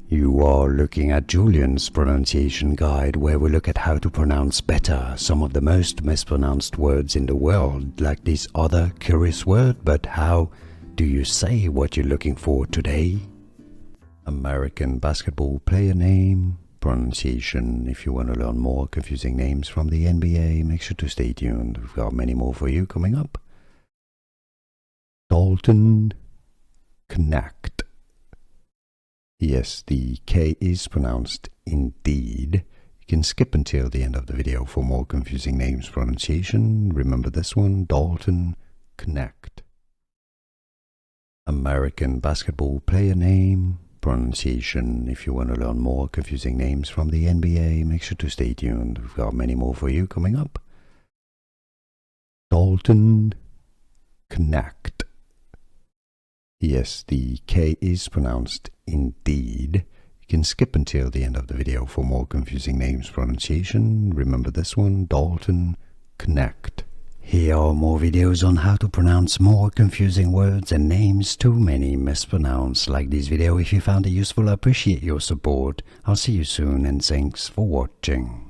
You are looking at Julian's pronunciation guide, where we look at how to pronounce better some of the most mispronounced words in the world, like this other curious word. But how do you say what you're looking for today? American basketball player name, pronunciation. If you want to learn more confusing names from the NBA, make sure to stay tuned. We've got many more for you coming up. Dalton Knecht. Yes, the K is pronounced indeed. You can skip until the end of the video for more confusing names pronunciation. Remember this one, Dalton Knecht. American basketball player name, pronunciation. If you want to learn more confusing names from the NBA, make sure to stay tuned. We've got many more for you coming up. Dalton Knecht. Yes, the K is pronounced indeed. You can skip until the end of the video for more confusing names pronunciation. Remember this one, Dalton Knecht. Here are more videos on how to pronounce more confusing words and names too many mispronounced. Like this video if you found it useful. I appreciate your support. I'll see you soon and thanks for watching.